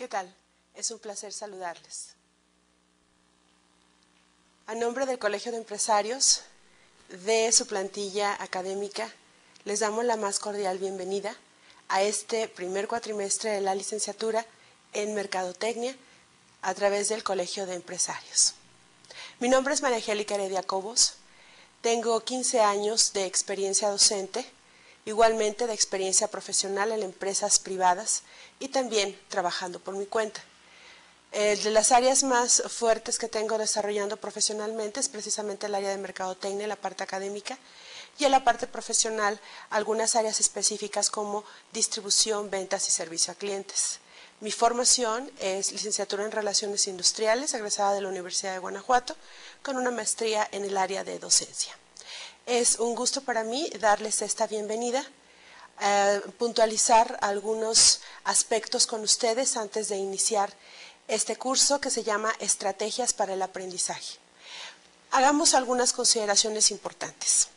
¿Qué tal? Es un placer saludarles. A nombre del Colegio de Empresarios, de su plantilla académica, les damos la más cordial bienvenida a este primer cuatrimestre de la licenciatura en Mercadotecnia a través del Colegio de Empresarios. Mi nombre es María Angélica Heredia Cobos, tengo 15 años de experiencia docente, igualmente de experiencia profesional en empresas privadas y también trabajando por mi cuenta. De las áreas más fuertes que tengo desarrollando profesionalmente es precisamente el área de mercadotecnia, la parte académica, y en la parte profesional algunas áreas específicas como distribución, ventas y servicio a clientes. Mi formación es licenciatura en Relaciones Industriales, egresada de la Universidad de Guanajuato, con una maestría en el área de docencia. Es un gusto para mí darles esta bienvenida, puntualizar algunos aspectos con ustedes antes de iniciar este curso que se llama Estrategias para el Aprendizaje. Hagamos algunas consideraciones importantes.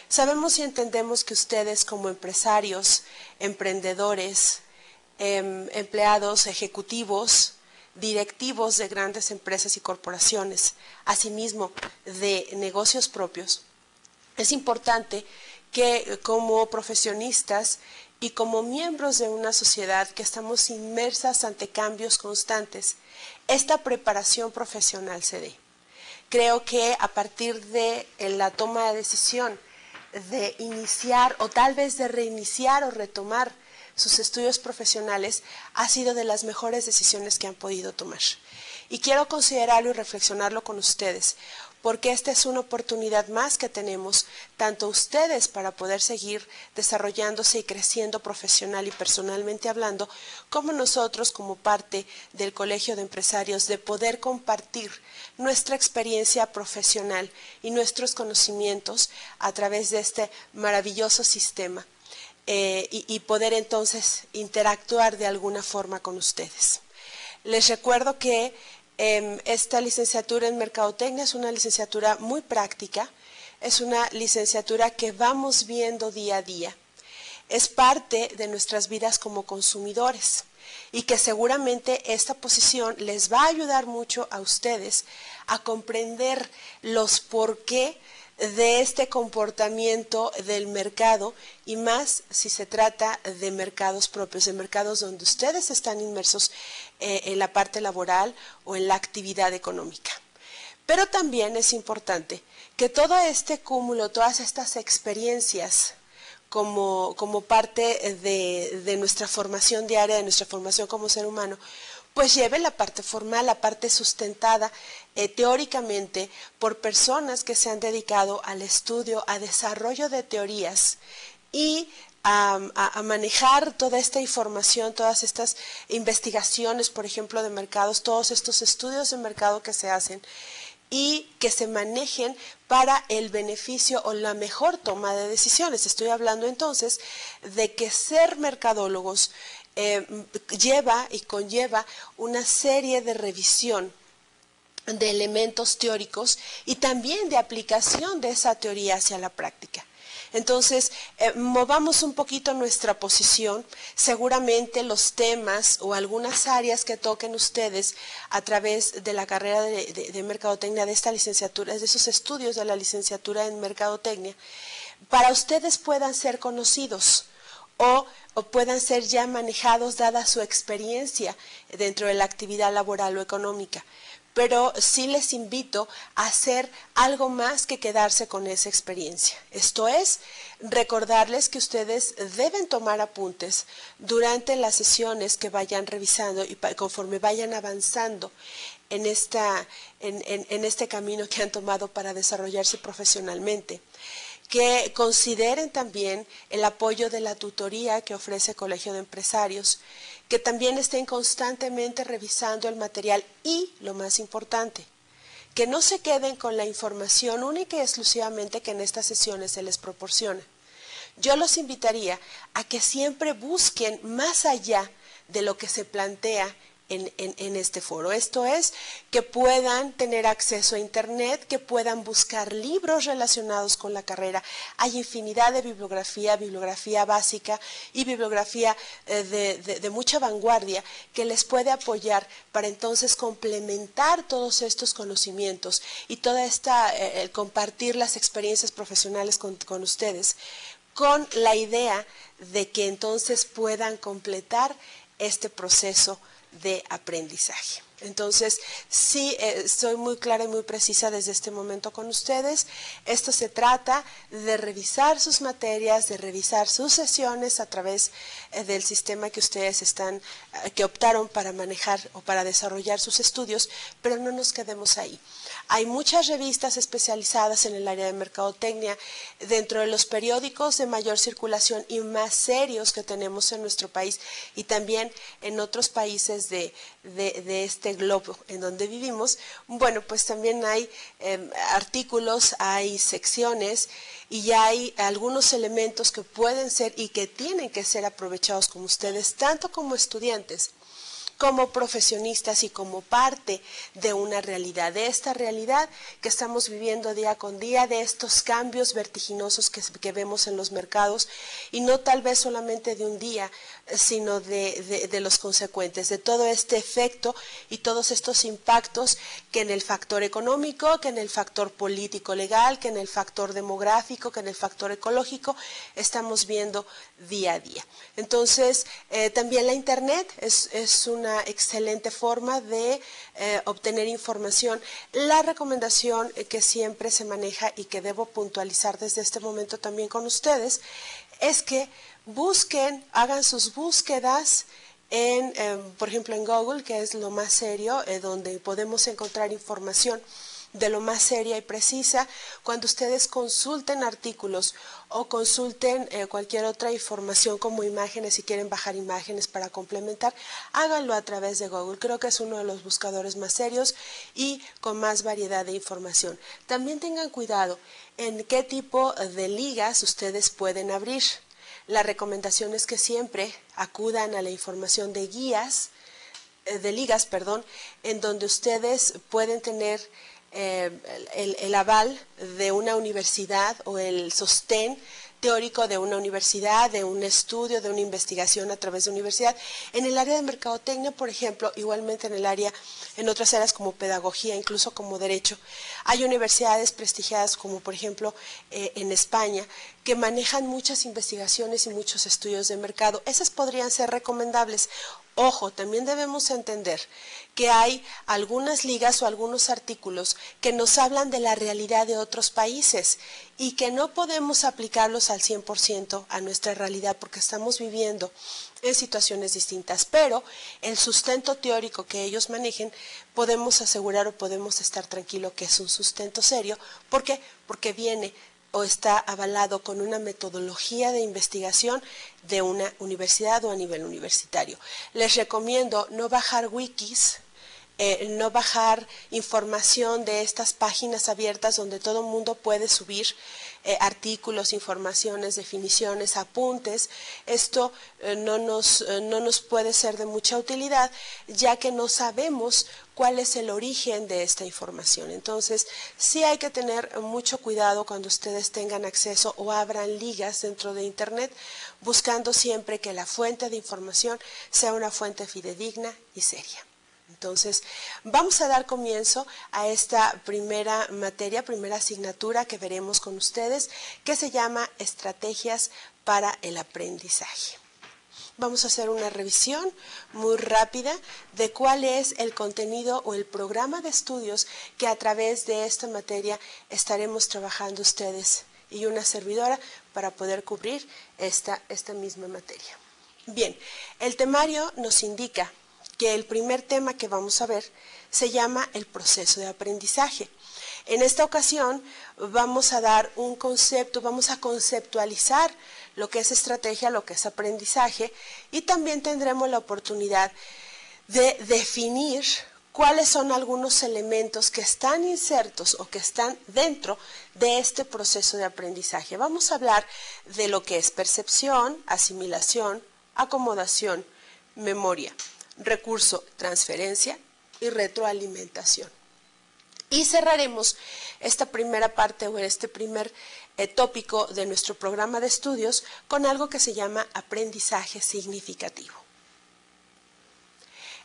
Sabemos y entendemos que ustedes como empresarios, emprendedores, empleados, ejecutivos, directivos de grandes empresas y corporaciones, asimismo de negocios propios, es importante que como profesionistas y como miembros de una sociedad que estamos inmersas ante cambios constantes, esta preparación profesional se dé. Creo que a partir de la toma de decisión de iniciar o tal vez de reiniciar o retomar sus estudios profesionales ha sido de las mejores decisiones que han podido tomar. Y quiero considerarlo y reflexionarlo con ustedes, porque esta es una oportunidad más que tenemos, tanto ustedes para poder seguir desarrollándose y creciendo profesional y personalmente hablando, como nosotros como parte del Colegio de Empresarios, de poder compartir nuestra experiencia profesional y nuestros conocimientos a través de este maravilloso sistema y poder entonces interactuar de alguna forma con ustedes. Les recuerdo que esta licenciatura en Mercadotecnia es una licenciatura muy práctica, es una licenciatura que vamos viendo día a día. Es parte de nuestras vidas como consumidores y que seguramente esta posición les va a ayudar mucho a ustedes a comprender los por qué de este comportamiento del mercado y más si se trata de mercados propios, de mercados donde ustedes están inmersos en la parte laboral o en la actividad económica. Pero también es importante que todo este cúmulo, todas estas experiencias como parte de nuestra formación diaria, de nuestra formación como ser humano, pues lleve la parte formal, la parte sustentada teóricamente por personas que se han dedicado al estudio, a desarrollo de teorías y a manejar toda esta información, todas estas investigaciones, por ejemplo, de mercados, todos estos estudios de mercado que se hacen y que se manejen para el beneficio o la mejor toma de decisiones. Estoy hablando entonces de que ser mercadólogos lleva y conlleva una serie de revisión de elementos teóricos y también de aplicación de esa teoría hacia la práctica. Entonces, movamos un poquito nuestra posición, seguramente los temas o algunas áreas que toquen ustedes a través de la carrera de Mercadotecnia, de esta licenciatura, de esos estudios de la licenciatura en Mercadotecnia, para ustedes puedan ser conocidos o puedan ser ya manejados dada su experiencia dentro de la actividad laboral o económica. Pero sí les invito a hacer algo más que quedarse con esa experiencia. Esto es, recordarles que ustedes deben tomar apuntes durante las sesiones que vayan revisando y conforme vayan avanzando en este camino que han tomado para desarrollarse profesionalmente. Que consideren también el apoyo de la tutoría que ofrece el Colegio de Empresarios, que también estén constantemente revisando el material y, lo más importante, que no se queden con la información única y exclusivamente que en estas sesiones se les proporciona. Yo los invitaría a que siempre busquen más allá de lo que se plantea en este foro. Esto es, que puedan tener acceso a Internet, que puedan buscar libros relacionados con la carrera. Hay infinidad de bibliografía básica y bibliografía de mucha vanguardia que les puede apoyar para entonces complementar todos estos conocimientos y toda el compartir las experiencias profesionales con ustedes, con la idea de que entonces puedan completar este proceso de aprendizaje. Entonces, sí, soy muy clara y muy precisa desde este momento con ustedes. Esto se trata de revisar sus materias, de revisar sus sesiones a través del sistema que ustedes que optaron para manejar o para desarrollar sus estudios, pero no nos quedemos ahí. Hay muchas revistas especializadas en el área de mercadotecnia dentro de los periódicos de mayor circulación y más serios que tenemos en nuestro país y también en otros países de este globo en donde vivimos. Bueno, pues también hay artículos, hay secciones y ya hay algunos elementos que pueden ser y que tienen que ser aprovechados como ustedes, tanto como estudiantes, como profesionistas y como parte de una realidad, de esta realidad que estamos viviendo día con día, de estos cambios vertiginosos que vemos en los mercados y no tal vez solamente de un día, sino de los consecuentes, de todo este efecto y todos estos impactos que en el factor económico, que en el factor político legal, que en el factor demográfico, que en el factor ecológico estamos viendo día a día. Entonces, también la Internet es una excelente forma de obtener información. La recomendación que siempre se maneja y que debo puntualizar desde este momento también con ustedes es que busquen, hagan sus búsquedas por ejemplo, en Google, que es lo más serio, donde podemos encontrar información de lo más seria y precisa. Cuando ustedes consulten artículos o consulten cualquier otra información como imágenes, si quieren bajar imágenes para complementar, háganlo a través de Google. Creo que es uno de los buscadores más serios y con más variedad de información. También tengan cuidado en qué tipo de ligas ustedes pueden abrir. La recomendación es que siempre acudan a la información de ligas, en donde ustedes pueden tener el aval de una universidad o el sostén teórico de una universidad, de un estudio, de una investigación a través de universidad. En el área de mercadotecnia, por ejemplo, igualmente en otras áreas como pedagogía, incluso como derecho, hay universidades prestigiadas como por ejemplo en España, que manejan muchas investigaciones y muchos estudios de mercado. Esas podrían ser recomendables. Ojo, también debemos entender que hay algunas ligas o algunos artículos que nos hablan de la realidad de otros países y que no podemos aplicarlos al 100% a nuestra realidad porque estamos viviendo en situaciones distintas, pero el sustento teórico que ellos manejen podemos asegurar o podemos estar tranquilos que es un sustento serio. ¿Por qué? Porque viene o está avalado con una metodología de investigación de una universidad o a nivel universitario. Les recomiendo no bajar wikis, no bajar información de estas páginas abiertas donde todo el mundo puede subir artículos, informaciones, definiciones, apuntes. Esto no nos puede ser de mucha utilidad, ya que no sabemos cuál es el origen de esta información. Entonces, sí hay que tener mucho cuidado cuando ustedes tengan acceso o abran ligas dentro de Internet, buscando siempre que la fuente de información sea una fuente fidedigna y seria. Entonces, vamos a dar comienzo a esta primera materia, primera asignatura que veremos con ustedes, que se llama Estrategias para el Aprendizaje. Vamos a hacer una revisión muy rápida de cuál es el contenido o el programa de estudios que a través de esta materia estaremos trabajando ustedes y una servidora para poder cubrir esta misma materia. Bien, el temario nos indica que el primer tema que vamos a ver se llama el proceso de aprendizaje. En esta ocasión vamos a dar un concepto, vamos a conceptualizar lo que es estrategia, lo que es aprendizaje, y también tendremos la oportunidad de definir cuáles son algunos elementos que están insertos o que están dentro de este proceso de aprendizaje. Vamos a hablar de lo que es percepción, asimilación, acomodación, memoria, recurso, transferencia y retroalimentación. Y cerraremos esta primera parte o este primer tópico de nuestro programa de estudios con algo que se llama aprendizaje significativo.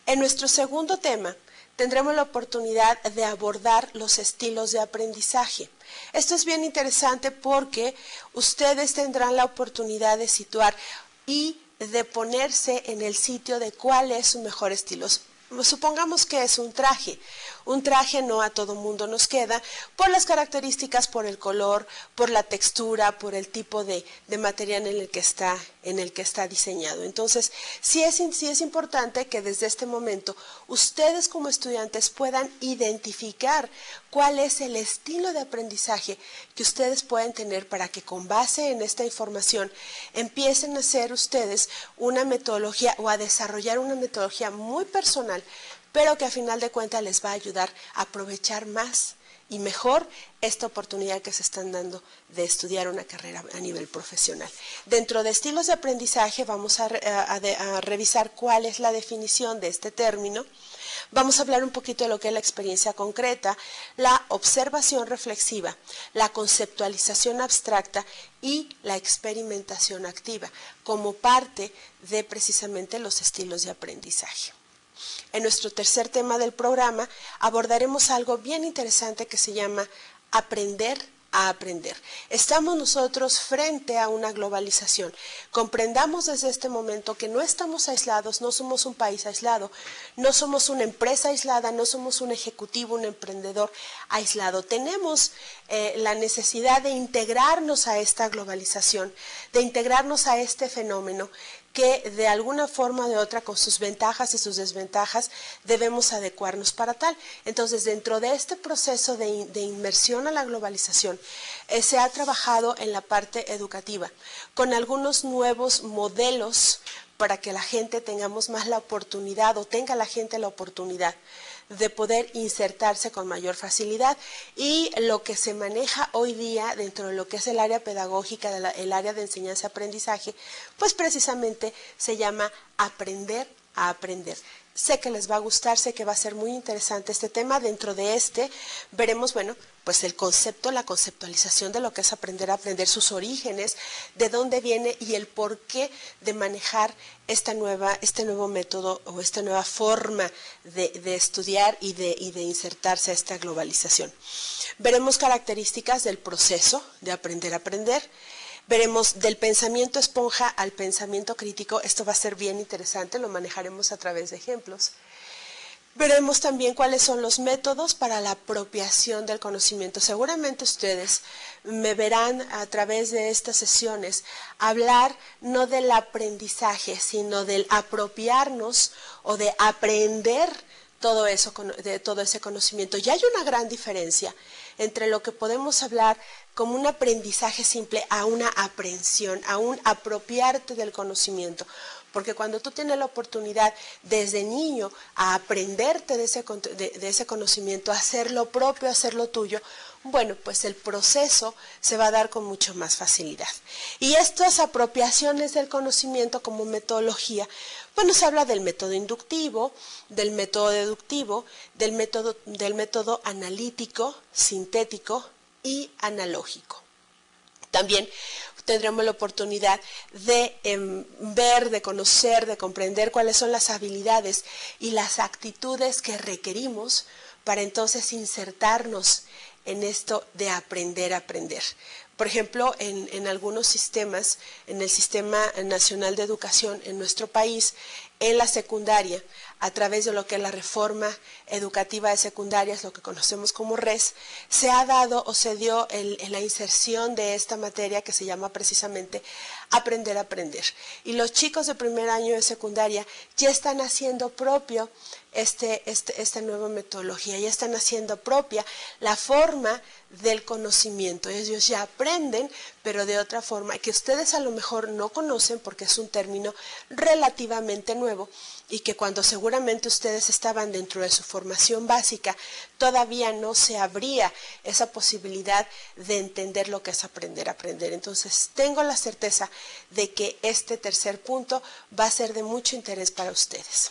En nuestro segundo tema tendremos la oportunidad de abordar los estilos de aprendizaje. Esto es bien interesante porque ustedes tendrán la oportunidad de situar y de ponerse en el sitio de cuál es su mejor estilo. Supongamos que es un traje. Un traje no a todo mundo nos queda por las características, por el color, por la textura, por el tipo de material en el que está diseñado. Entonces, sí es importante que desde este momento ustedes como estudiantes puedan identificar cuál es el estilo de aprendizaje que ustedes pueden tener para que con base en esta información empiecen a hacer ustedes una metodología o a desarrollar una metodología muy personal, pero que a final de cuentas les va a ayudar a aprovechar más y mejor esta oportunidad que se están dando de estudiar una carrera a nivel profesional. Dentro de estilos de aprendizaje vamos a revisar cuál es la definición de este término. Vamos a hablar un poquito de lo que es la experiencia concreta, la observación reflexiva, la conceptualización abstracta y la experimentación activa, como parte de precisamente los estilos de aprendizaje. En nuestro tercer tema del programa abordaremos algo bien interesante que se llama aprender a aprender. Estamos nosotros frente a una globalización. Comprendamos desde este momento que no estamos aislados, no somos un país aislado, no somos una empresa aislada, no somos un ejecutivo, un emprendedor aislado. Tenemos la necesidad de integrarnos a esta globalización, de integrarnos a este fenómeno que de alguna forma o de otra, con sus ventajas y sus desventajas, debemos adecuarnos para tal. Entonces, dentro de este proceso de inmersión a la globalización, se ha trabajado en la parte educativa, con algunos nuevos modelos para que la gente tengamos más la oportunidad, o tenga la gente la oportunidad de poder insertarse con mayor facilidad, y lo que se maneja hoy día dentro de lo que es el área pedagógica, el área de enseñanza-aprendizaje, pues precisamente se llama aprender a aprender. Sé que les va a gustar, sé que va a ser muy interesante este tema. Dentro de este veremos, bueno, pues el concepto, la conceptualización de lo que es aprender a aprender, sus orígenes, de dónde viene y el porqué de manejar este nuevo método o esta nueva forma de estudiar y de insertarse a esta globalización. Veremos características del proceso de aprender a aprender. Veremos del pensamiento esponja al pensamiento crítico. Esto va a ser bien interesante, lo manejaremos a través de ejemplos. Veremos también cuáles son los métodos para la apropiación del conocimiento. Seguramente ustedes me verán a través de estas sesiones hablar no del aprendizaje, sino del apropiarnos o de aprender todo eso, de todo ese conocimiento. Y hay una gran diferencia entre lo que podemos hablar como un aprendizaje simple a una aprehensión, a un apropiarte del conocimiento. Porque cuando tú tienes la oportunidad desde niño a aprenderte de ese conocimiento, a hacerlo propio, a hacerlo tuyo, bueno, pues el proceso se va a dar con mucho más facilidad. Y estas apropiaciones del conocimiento como metodología, bueno, se habla del método inductivo, del método deductivo, del método analítico, sintético y analógico. También tendremos la oportunidad de ver, de conocer, de comprender cuáles son las habilidades y las actitudes que requerimos para entonces insertarnos en esto de aprender a aprender. Por ejemplo, en algunos sistemas, en el Sistema Nacional de Educación en nuestro país, en la secundaria, a través de lo que es la reforma educativa de secundarias, lo que conocemos como RES, se ha dado o se dio la inserción de esta materia que se llama precisamente aprender a aprender. Y los chicos de primer año de secundaria ya están haciendo propio esta nueva metodología, ya están haciendo propia la forma del conocimiento. Ellos ya aprenden, pero de otra forma, que ustedes a lo mejor no conocen porque es un término relativamente nuevo y que cuando seguramente ustedes estaban dentro de su formación básica, todavía no se abría esa posibilidad de entender lo que es aprender a aprender. Entonces, tengo la certeza de que este tercer punto va a ser de mucho interés para ustedes.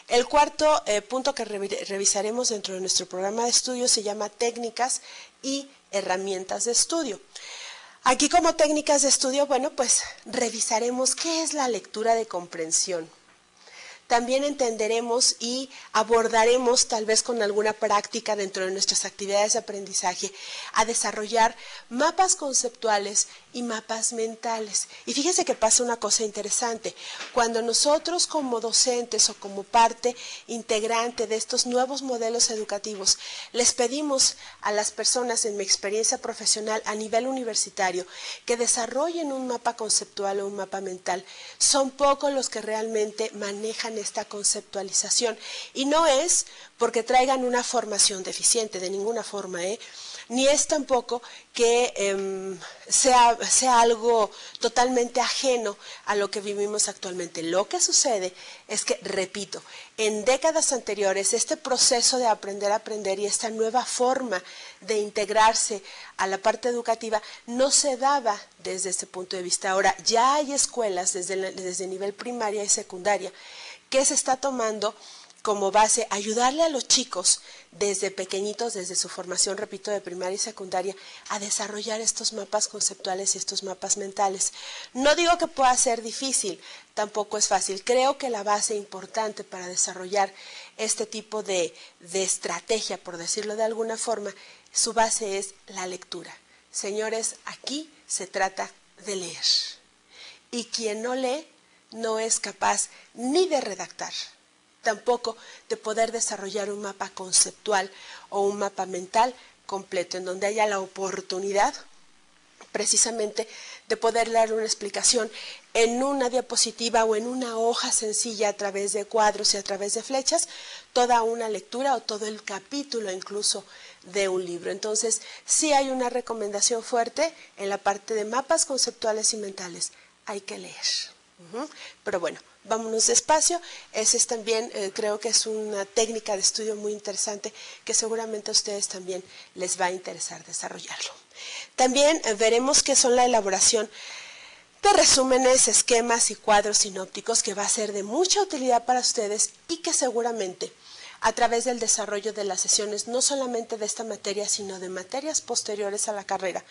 El cuarto punto que revisaremos dentro de nuestro programa de estudio se llama técnicas y herramientas de estudio. Aquí como técnicas de estudio, bueno, pues revisaremos qué es la lectura de comprensión. También entenderemos y abordaremos, tal vez con alguna práctica dentro de nuestras actividades de aprendizaje, a desarrollar mapas conceptuales y mapas mentales. Y fíjense que pasa una cosa interesante. Cuando nosotros como docentes o como parte integrante de estos nuevos modelos educativos, les pedimos a las personas en mi experiencia profesional a nivel universitario que desarrollen un mapa conceptual o un mapa mental, son pocos los que realmente manejan esta conceptualización. Y no es porque traigan una formación deficiente, de ninguna forma, ni es tampoco que sea algo totalmente ajeno a lo que vivimos actualmente. Lo que sucede es que, repito, en décadas anteriores este proceso de aprender a aprender y esta nueva forma de integrarse a la parte educativa no se daba desde ese punto de vista. Ahora ya hay escuelas desde nivel primaria y secundaria que se está tomando como base ayudarle a los chicos desde pequeñitos, desde su formación, repito, de primaria y secundaria, a desarrollar estos mapas conceptuales y estos mapas mentales. No digo que pueda ser difícil, tampoco es fácil. Creo que la base importante para desarrollar este tipo de estrategia, por decirlo de alguna forma, su base es la lectura. Señores, aquí se trata de leer. Y quien no lee no es capaz ni de redactar, tampoco de poder desarrollar un mapa conceptual o un mapa mental completo, en donde haya la oportunidad precisamente de poder dar una explicación en una diapositiva o en una hoja sencilla a través de cuadros y a través de flechas, toda una lectura o todo el capítulo incluso de un libro. Entonces, sí hay una recomendación fuerte en la parte de mapas conceptuales y mentales. Hay que leer. Pero bueno, vámonos despacio. Ese es también, creo que es una técnica de estudio muy interesante que seguramente a ustedes también les va a interesar desarrollarlo. También veremos qué son la elaboración de resúmenes, esquemas y cuadros sinópticos, que va a ser de mucha utilidad para ustedes y que seguramente a través del desarrollo de las sesiones, no solamente de esta materia, sino de materias posteriores a la carrera,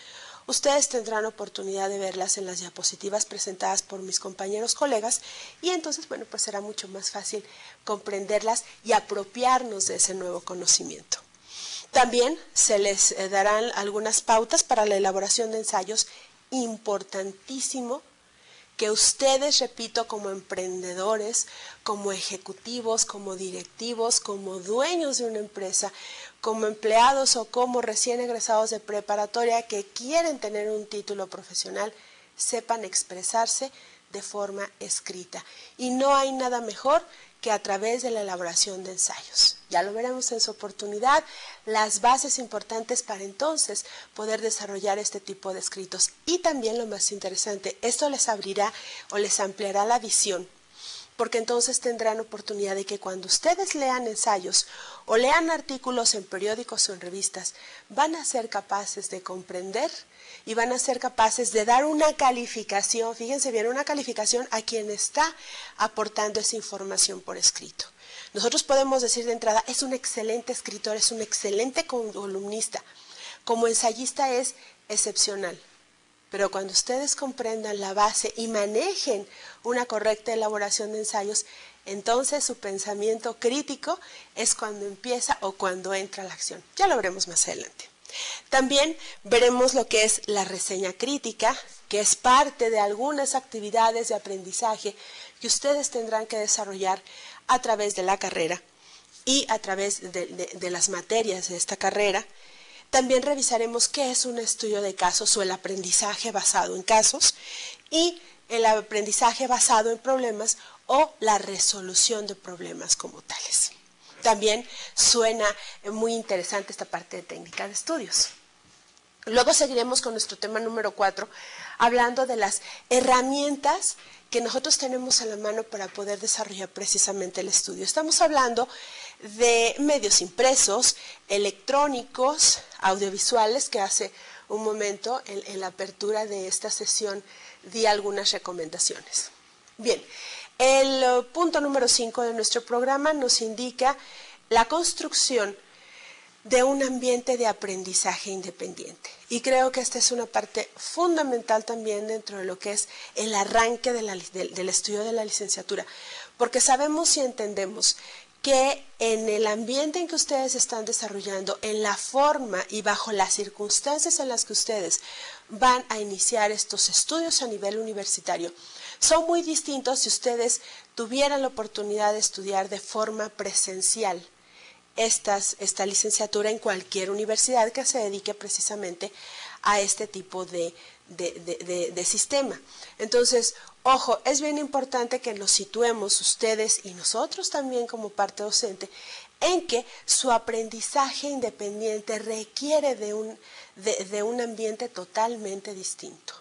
ustedes tendrán oportunidad de verlas en las diapositivas presentadas por mis compañeros colegas y entonces, bueno, pues será mucho más fácil comprenderlas y apropiarnos de ese nuevo conocimiento. También se les darán algunas pautas para la elaboración de ensayos, importantísimo que ustedes, repito, como emprendedores, como ejecutivos, como directivos, como dueños de una empresa, como empleados o como recién egresados de preparatoria que quieren tener un título profesional, sepan expresarse de forma escrita. Y no hay nada mejor que a través de la elaboración de ensayos. Ya lo veremos en su oportunidad, las bases importantes para entonces poder desarrollar este tipo de escritos. Y también lo más interesante, esto les abrirá o les ampliará la visión, porque entonces tendrán oportunidad de que cuando ustedes lean ensayos o lean artículos en periódicos o en revistas, van a ser capaces de comprender y van a ser capaces de dar una calificación, fíjense bien, una calificación a quien está aportando esa información por escrito. Nosotros podemos decir de entrada, es un excelente escritor, es un excelente columnista, como ensayista es excepcional. Pero cuando ustedes comprendan la base y manejen una correcta elaboración de ensayos, entonces su pensamiento crítico es cuando empieza o cuando entra la acción. Ya lo veremos más adelante. También veremos lo que es la reseña crítica, que es parte de algunas actividades de aprendizaje que ustedes tendrán que desarrollar a través de la carrera y a través de las materias de esta carrera. También revisaremos qué es un estudio de casos o el aprendizaje basado en casos y el aprendizaje basado en problemas o la resolución de problemas como tales. También suena muy interesante esta parte de técnica de estudios. Luego seguiremos con nuestro tema número 4, hablando de las herramientas que nosotros tenemos a la mano para poder desarrollar precisamente el estudio. Estamos hablando de medios impresos, electrónicos, audiovisuales, que hace un momento en la apertura de esta sesión di algunas recomendaciones. Bien, El punto número 5 de nuestro programa nos indica la construcción de un ambiente de aprendizaje independiente. Y creo que esta es una parte fundamental también dentro de lo que es el arranque del estudio de la licenciatura, porque sabemos y entendemos que en el ambiente en que ustedes están desarrollando, en la forma y bajo las circunstancias en las que ustedes van a iniciar estos estudios a nivel universitario, son muy distintos si ustedes tuvieran la oportunidad de estudiar de forma presencial esta licenciatura en cualquier universidad que se dedique precisamente a este tipo de sistema. Entonces, ojo, es bien importante que nos situemos ustedes y nosotros también como parte docente en que su aprendizaje independiente requiere de un ambiente totalmente distinto.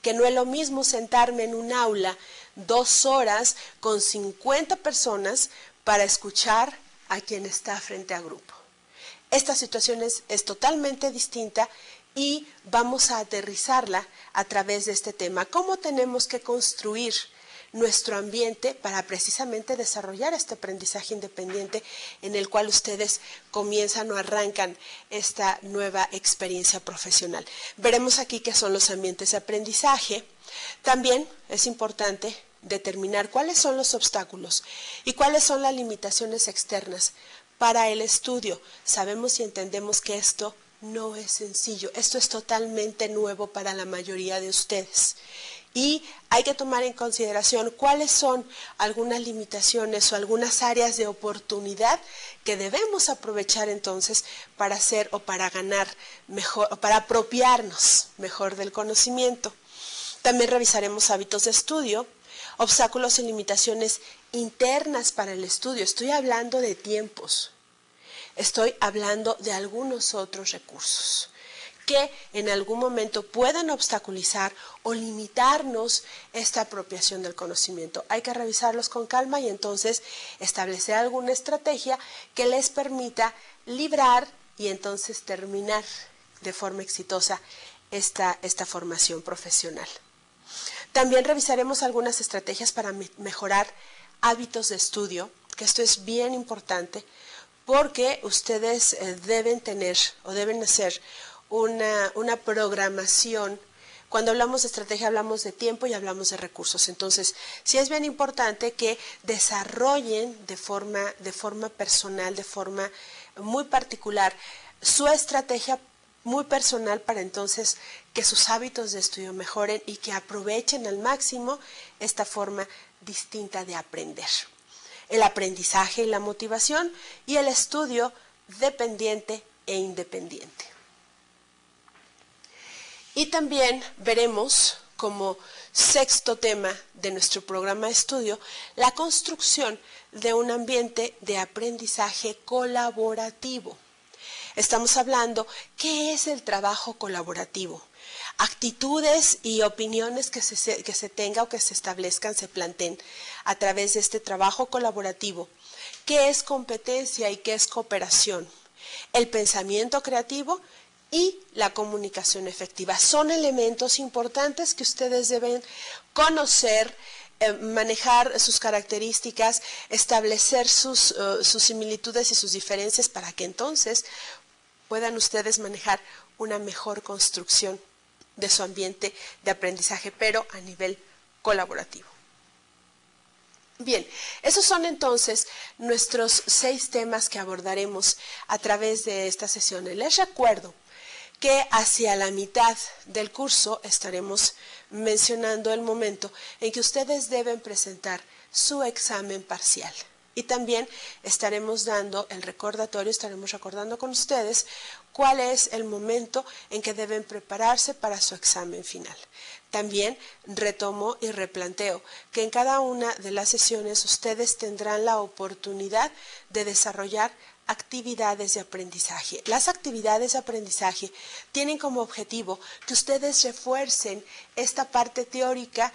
Que no es lo mismo sentarme en un aula 2 horas con 50 personas para escuchar a quien está frente a grupo. Esta situación es totalmente distinta y vamos a aterrizarla a través de este tema. ¿Cómo tenemos que construir nuestro ambiente para precisamente desarrollar este aprendizaje independiente en el cual ustedes comienzan o arrancan esta nueva experiencia profesional? Veremos aquí qué son los ambientes de aprendizaje. También es importante determinar cuáles son los obstáculos y cuáles son las limitaciones externas para el estudio. Sabemos y entendemos que esto no es sencillo, esto es totalmente nuevo para la mayoría de ustedes y hay que tomar en consideración cuáles son algunas limitaciones o algunas áreas de oportunidad que debemos aprovechar entonces para hacer o para ganar mejor o para apropiarnos mejor del conocimiento. También revisaremos hábitos de estudio, obstáculos y limitaciones internas para el estudio. Estoy hablando de tiempos, estoy hablando de algunos otros recursos que en algún momento puedan obstaculizar o limitarnos esta apropiación del conocimiento. Hay que revisarlos con calma y entonces establecer alguna estrategia que les permita librar y entonces terminar de forma exitosa esta formación profesional. También revisaremos algunas estrategias para mejorar hábitos de estudio, que esto es bien importante porque ustedes deben tener o deben hacer una programación. Cuando hablamos de estrategia hablamos de tiempo y hablamos de recursos. Entonces, sí es bien importante que desarrollen de forma personal, de forma muy particular, su estrategia muy personal para entonces que sus hábitos de estudio mejoren y que aprovechen al máximo esta forma distinta de aprender. El aprendizaje y la motivación y el estudio dependiente e independiente. Y también veremos como sexto tema de nuestro programa de estudio la construcción de un ambiente de aprendizaje colaborativo. Estamos hablando, ¿qué es el trabajo colaborativo? Actitudes y opiniones que se tenga o que se establezcan, se planteen a través de este trabajo colaborativo. ¿Qué es competencia y qué es cooperación? El pensamiento creativo y la comunicación efectiva. Son elementos importantes que ustedes deben conocer, manejar sus características, establecer sus similitudes y sus diferencias para que entonces puedan ustedes manejar una mejor construcción de su ambiente de aprendizaje, pero a nivel colaborativo. Bien, esos son entonces nuestros 6 temas que abordaremos a través de esta sesión. Les recuerdo que hacia la mitad del curso estaremos mencionando el momento en que ustedes deben presentar su examen parcial. Y también estaremos dando el recordatorio, estaremos recordando con ustedes cuál es el momento en que deben prepararse para su examen final. También retomo y replanteo que en cada una de las sesiones ustedes tendrán la oportunidad de desarrollar actividades de aprendizaje. Las actividades de aprendizaje tienen como objetivo que ustedes refuercen esta parte teórica,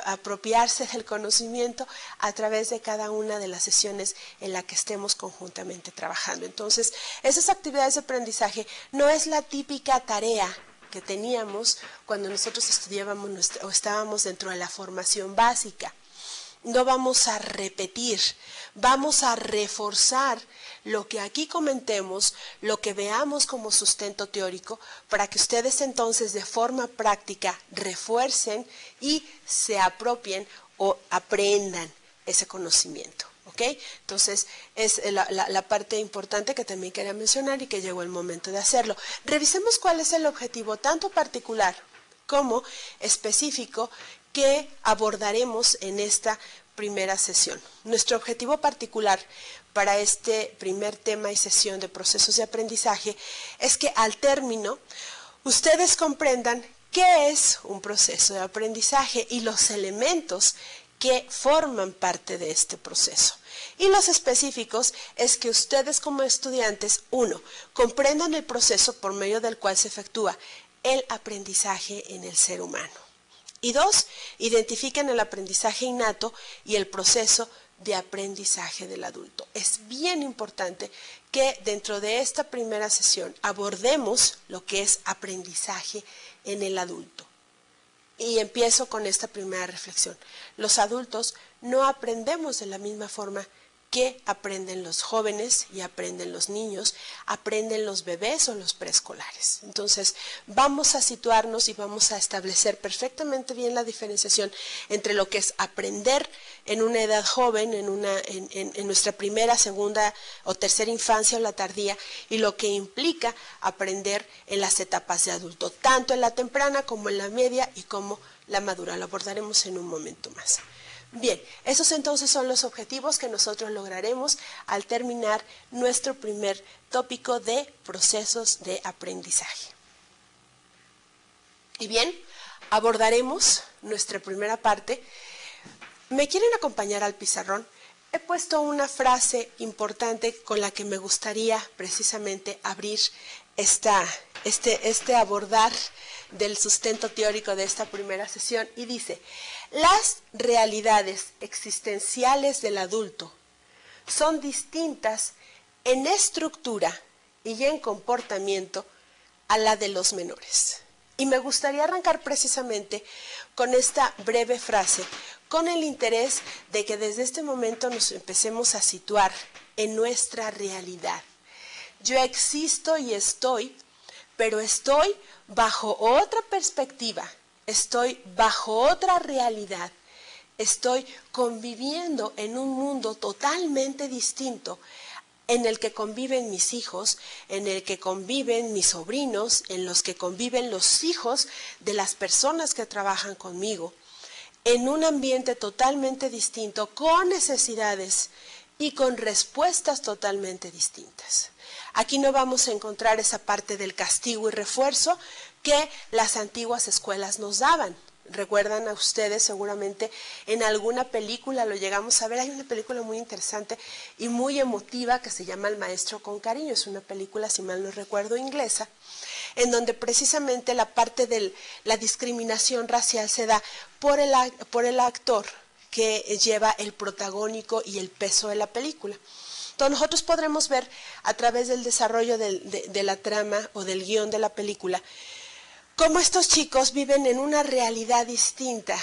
apropiarse del conocimiento a través de cada una de las sesiones en la que estemos conjuntamente trabajando. Entonces, esas actividades de aprendizaje no es la típica tarea que teníamos cuando nosotros estudiábamos o estábamos dentro de la formación básica. no vamos a repetir, vamos a reforzar lo que aquí comentemos, lo que veamos como sustento teórico, para que ustedes entonces de forma práctica refuercen y se apropien o aprendan ese conocimiento. ¿Ok? Entonces, es la parte importante que también quería mencionar y que llegó el momento de hacerlo. Revisemos cuál es el objetivo tanto particular como específico que abordaremos en esta primera sesión. Nuestro objetivo particular para este primer tema y sesión de procesos de aprendizaje es que al término ustedes comprendan qué es un proceso de aprendizaje y los elementos que forman parte de este proceso. Y los específicos es que ustedes como estudiantes, 1, comprendan el proceso por medio del cual se efectúa el aprendizaje en el ser humano. Y 2, identifiquen el aprendizaje innato y el proceso de aprendizaje del adulto. Es bien importante que dentro de esta primera sesión abordemos lo que es aprendizaje en el adulto. Y empiezo con esta primera reflexión. Los adultos no aprendemos de la misma forma que aprenden los jóvenes y aprenden los niños, aprenden los bebés o los preescolares. Entonces, vamos a situarnos y vamos a establecer perfectamente bien la diferenciación entre lo que es aprender en una edad joven, en nuestra primera, segunda o tercera infancia o la tardía, y lo que implica aprender en las etapas de adulto, tanto en la temprana como en la media y como la madura. Lo abordaremos en un momento más. Bien, esos entonces son los objetivos que nosotros lograremos al terminar nuestro primer tópico de procesos de aprendizaje. Y bien, abordaremos nuestra primera parte. ¿Me quieren acompañar al pizarrón? He puesto una frase importante con la que me gustaría precisamente abrir este abordar del sustento teórico de esta primera sesión y dice: las realidades existenciales del adulto son distintas en estructura y en comportamiento a la de los menores. Y me gustaría arrancar precisamente con esta breve frase, con el interés de que desde este momento nos empecemos a situar en nuestra realidad. Yo existo y estoy, pero estoy bajo otra perspectiva, estoy bajo otra realidad, estoy conviviendo en un mundo totalmente distinto en el que conviven mis hijos, en el que conviven mis sobrinos, en los que conviven los hijos de las personas que trabajan conmigo, en un ambiente totalmente distinto, con necesidades y con respuestas totalmente distintas. Aquí no vamos a encontrar esa parte del castigo y refuerzo que las antiguas escuelas nos daban. Recuerdan a ustedes seguramente en alguna película, lo llegamos a ver, hay una película muy interesante y muy emotiva que se llama El maestro con cariño, es una película, si mal no recuerdo, inglesa, en donde precisamente la parte de la discriminación racial se da por el actor que lleva el protagónico y el peso de la película. Entonces nosotros podremos ver a través del desarrollo de la trama o del guión de la película cómo estos chicos viven en una realidad distinta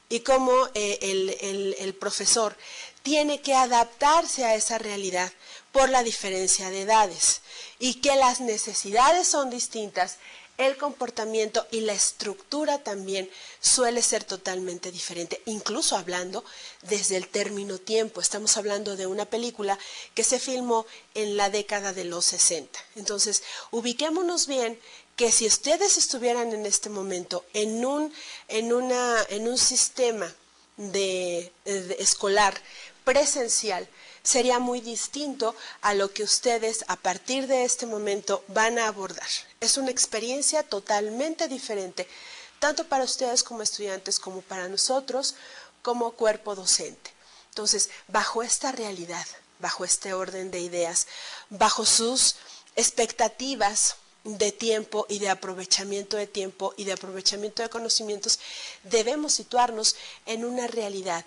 y cómo el profesor tiene que adaptarse a esa realidad por la diferencia de edades y que las necesidades son distintas, el comportamiento y la estructura también suele ser totalmente diferente, incluso hablando desde el término tiempo. Estamos hablando de una película que se filmó en la década de los 60. Entonces, ubiquémonos bien que si ustedes estuvieran en este momento en un sistema escolar presencial, sería muy distinto a lo que ustedes a partir de este momento van a abordar. Es una experiencia totalmente diferente, tanto para ustedes como estudiantes, como para nosotros como cuerpo docente. Entonces, bajo esta realidad, bajo este orden de ideas, bajo sus expectativas de tiempo y de aprovechamiento de tiempo y de aprovechamiento de conocimientos, debemos situarnos en una realidad,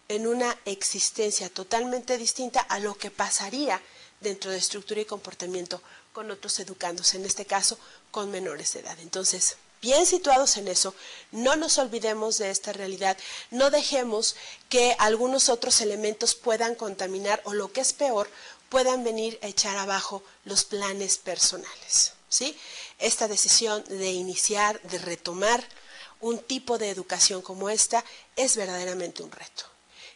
en una existencia totalmente distinta a lo que pasaría dentro de estructura y comportamiento con otros educandos, en este caso con menores de edad. Entonces, bien situados en eso, no nos olvidemos de esta realidad, no dejemos que algunos otros elementos puedan contaminar o lo que es peor, puedan venir a echar abajo los planes personales, ¿sí? Esta decisión de iniciar, de retomar un tipo de educación como esta es verdaderamente un reto.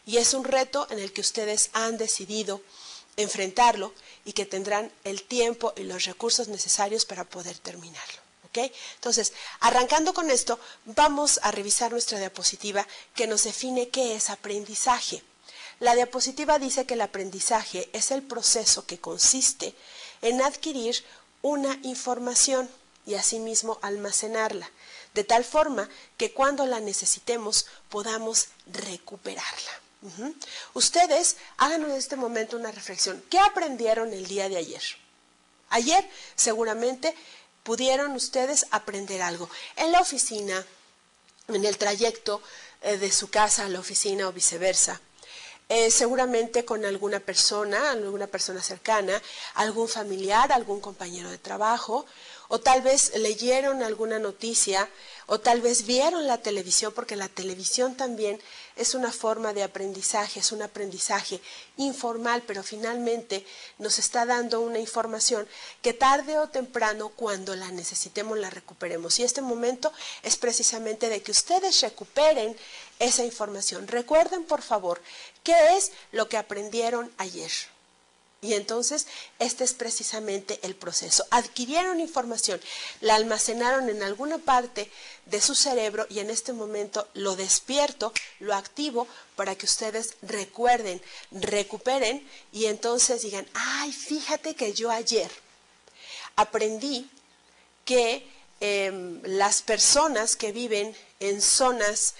Y es un reto en el que ustedes han decidido enfrentarlo y que tendrán el tiempo y los recursos necesarios para poder terminarlo. ¿Okay? Entonces, arrancando con esto, vamos a revisar nuestra diapositiva que nos define qué es aprendizaje. La diapositiva dice que el aprendizaje es el proceso que consiste en adquirir una información y asimismo almacenarla, de tal forma que cuando la necesitemos podamos recuperarla. Ustedes hagan en este momento una reflexión. ¿Qué aprendieron el día de ayer? Ayer seguramente pudieron ustedes aprender algo en la oficina, en el trayecto de su casa a la oficina o viceversa. Seguramente con alguna persona cercana, algún familiar, algún compañero de trabajo, o tal vez leyeron alguna noticia, o tal vez vieron la televisión, porque la televisión también es una forma de aprendizaje, es un aprendizaje informal, pero finalmente nos está dando una información que tarde o temprano, cuando la necesitemos, la recuperemos. Y este momento es precisamente de que ustedes recuperen esa información. Recuerden, por favor, qué es lo que aprendieron ayer. Y entonces, este es precisamente el proceso. Adquirieron información, la almacenaron en alguna parte de su cerebro y en este momento lo despierto, lo activo para que ustedes recuerden, recuperen y entonces digan, ay, fíjate que yo ayer aprendí que las personas que viven en zonas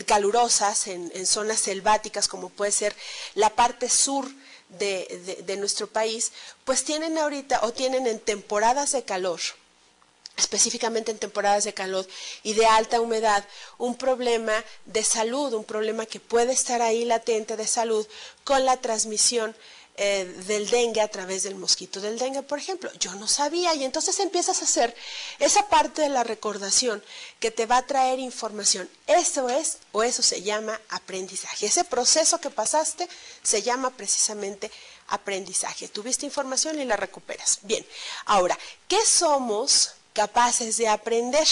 calurosas, en zonas selváticas, como puede ser la parte sur de nuestro país, pues tienen ahorita o tienen en temporadas de calor, específicamente en temporadas de calor y de alta humedad, un problema de salud, un problema que puede estar ahí latente de salud con la transmisión del dengue a través del mosquito del dengue, por ejemplo. Yo no sabía y entonces empiezas a hacer esa parte de la recordación que te va a traer información. Eso es, o eso se llama aprendizaje. Ese proceso que pasaste se llama precisamente aprendizaje. Tuviste información y la recuperas. Bien, ahora, ¿qué somos capaces de aprender?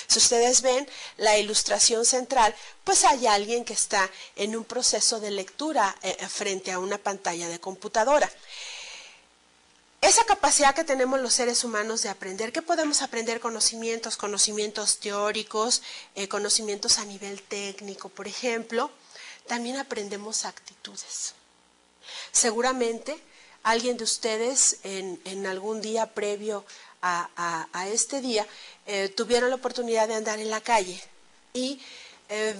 Si ustedes ven la ilustración central, pues hay alguien que está en un proceso de lectura frente a una pantalla de computadora. Esa capacidad que tenemos los seres humanos de aprender, ¿qué podemos aprender? Conocimientos teóricos, conocimientos a nivel técnico, por ejemplo. También aprendemos actitudes. Seguramente alguien de ustedes en algún día previo a este día tuvieron la oportunidad de andar en la calle y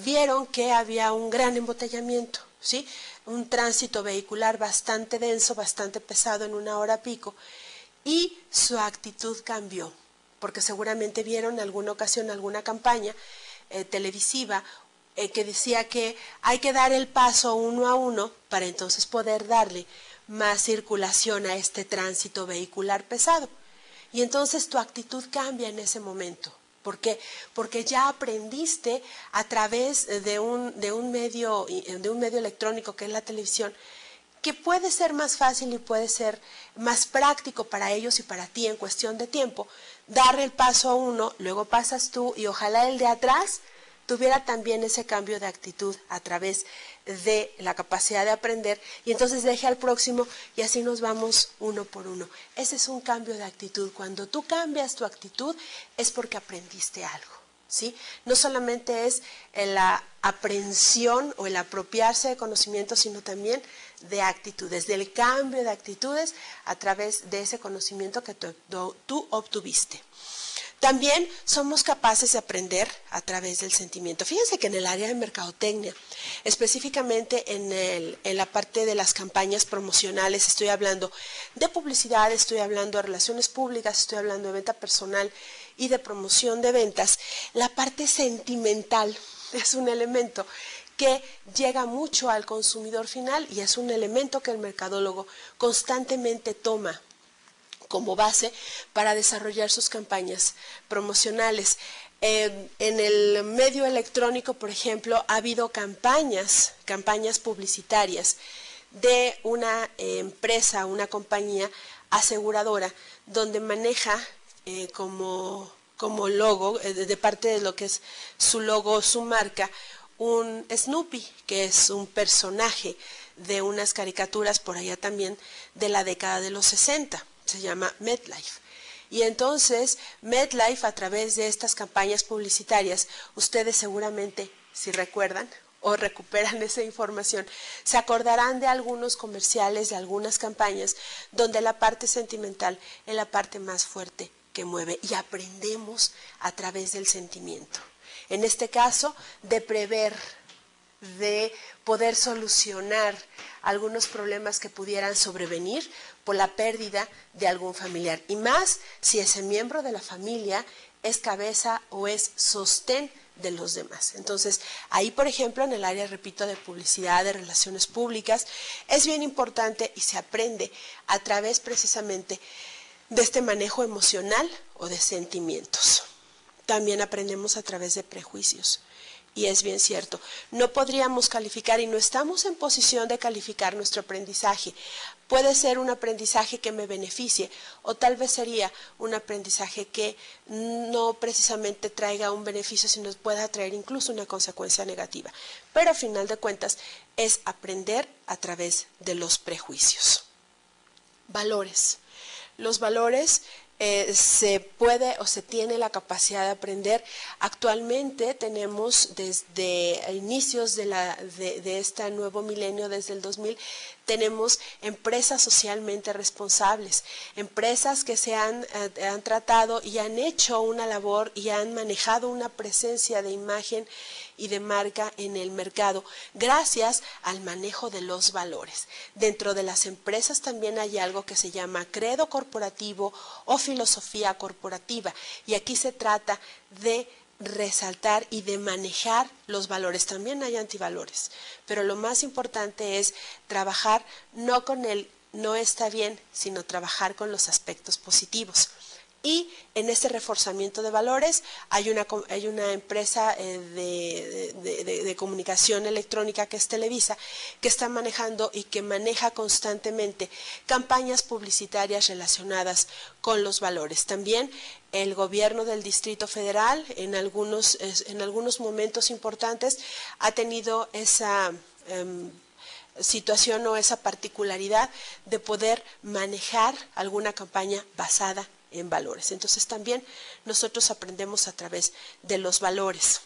vieron que había un gran embotellamiento, ¿sí? Un tránsito vehicular bastante denso, bastante pesado en una hora pico, y su actitud cambió, porque seguramente vieron en alguna ocasión alguna campaña televisiva que decía que hay que dar el paso uno a uno para entonces poder darle más circulación a este tránsito vehicular pesado. Y entonces tu actitud cambia en ese momento. ¿Por qué? Porque ya aprendiste a través de un medio electrónico que es la televisión, que puede ser más fácil y puede ser más práctico para ellos y para ti en cuestión de tiempo, darle el paso a uno, luego pasas tú y ojalá el de atrás tuviera también ese cambio de actitud a través de la capacidad de aprender y entonces deje al próximo y así nos vamos uno por uno. Ese es un cambio de actitud. Cuando tú cambias tu actitud es porque aprendiste algo, ¿sí? No solamente es la aprehensión o el apropiarse de conocimientos, sino también de actitudes, del cambio de actitudes a través de ese conocimiento que tú obtuviste. También somos capaces de aprender a través del sentimiento. Fíjense que en el área de mercadotecnia, específicamente en la parte de las campañas promocionales, estoy hablando de publicidad, estoy hablando de relaciones públicas, estoy hablando de venta personal y de promoción de ventas, la parte sentimental es un elemento que llega mucho al consumidor final y es un elemento que el mercadólogo constantemente toma como base para desarrollar sus campañas promocionales. En el medio electrónico, por ejemplo, ha habido campañas publicitarias de una empresa, una compañía aseguradora, donde maneja como logo, de parte de lo que es su logo, su marca, un Snoopy, que es un personaje de unas caricaturas por allá también de la década de los 60, se llama MetLife. Y entonces MetLife, a través de estas campañas publicitarias, ustedes seguramente, si recuerdan o recuperan esa información, se acordarán de algunos comerciales, de algunas campañas, donde la parte sentimental es la parte más fuerte que mueve y aprendemos a través del sentimiento. En este caso, de prever, de poder solucionar algunos problemas que pudieran sobrevenir por la pérdida de algún familiar. Y más si ese miembro de la familia es cabeza o es sostén de los demás. Entonces, ahí, por ejemplo, en el área, repito, de publicidad, de relaciones públicas, es bien importante y se aprende a través precisamente de este manejo emocional o de sentimientos. También aprendemos a través de prejuicios. Y es bien cierto, no podríamos calificar y no estamos en posición de calificar nuestro aprendizaje. Puede ser un aprendizaje que me beneficie o tal vez sería un aprendizaje que no precisamente traiga un beneficio, sino pueda traer incluso una consecuencia negativa. Pero a final de cuentas es aprender a través de los prejuicios. Valores. Los valores se puede o se tiene la capacidad de aprender. Actualmente tenemos desde inicios de este nuevo milenio, desde el 2000, tenemos empresas socialmente responsables, empresas que se han tratado y han hecho una labor y han manejado una presencia de imagen y de marca en el mercado gracias al manejo de los valores. Dentro de las empresas también hay algo que se llama credo corporativo o filosofía corporativa, y aquí se trata de resaltar y de manejar los valores. También hay antivalores, pero lo más importante es trabajar no con el no está bien, sino trabajar con los aspectos positivos. Y en este reforzamiento de valores hay una empresa de comunicación electrónica, que es Televisa, que está manejando y que maneja constantemente campañas publicitarias relacionadas con los valores. También el gobierno del Distrito Federal en algunos momentos importantes ha tenido esa situación o esa particularidad de poder manejar alguna campaña basada en valores. Entonces también nosotros aprendemos a través de los valores.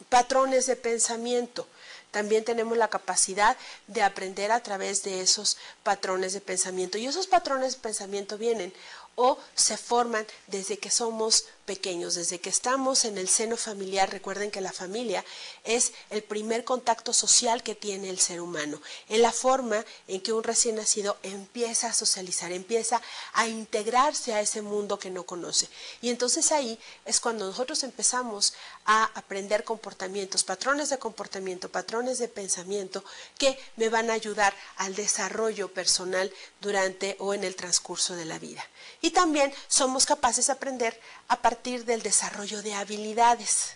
Patrones de pensamiento. También tenemos la capacidad de aprender a través de esos patrones de pensamiento. Y esos patrones de pensamiento vienen o se forman desde que somos pequeños, desde que estamos en el seno familiar. Recuerden que la familia es el primer contacto social que tiene el ser humano, en la forma en que un recién nacido empieza a socializar, empieza a integrarse a ese mundo que no conoce. Y entonces ahí es cuando nosotros empezamos a aprender comportamientos, patrones de comportamiento, patrones de pensamiento que me van a ayudar al desarrollo personal durante o en el transcurso de la vida. Y también somos capaces de aprender a partir del desarrollo de habilidades.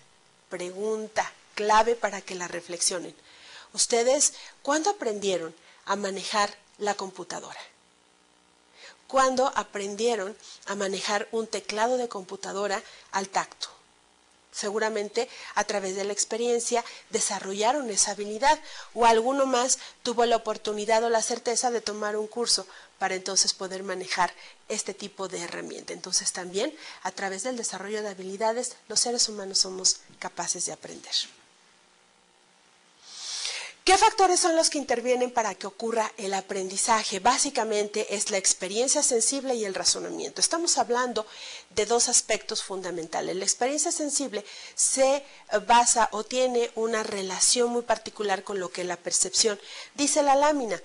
Pregunta clave para que la reflexionen. ¿Ustedes cuándo aprendieron a manejar la computadora? ¿Cuándo aprendieron a manejar un teclado de computadora al tacto? Seguramente a través de la experiencia desarrollaron esa habilidad, o alguno más tuvo la oportunidad o la certeza de tomar un curso para entonces poder manejar este tipo de herramienta. Entonces también a través del desarrollo de habilidades los seres humanos somos capaces de aprender. ¿Qué factores son los que intervienen para que ocurra el aprendizaje? Básicamente es la experiencia sensible y el razonamiento. Estamos hablando de dos aspectos fundamentales. La experiencia sensible se basa o tiene una relación muy particular con lo que es la percepción. Dice la lámina,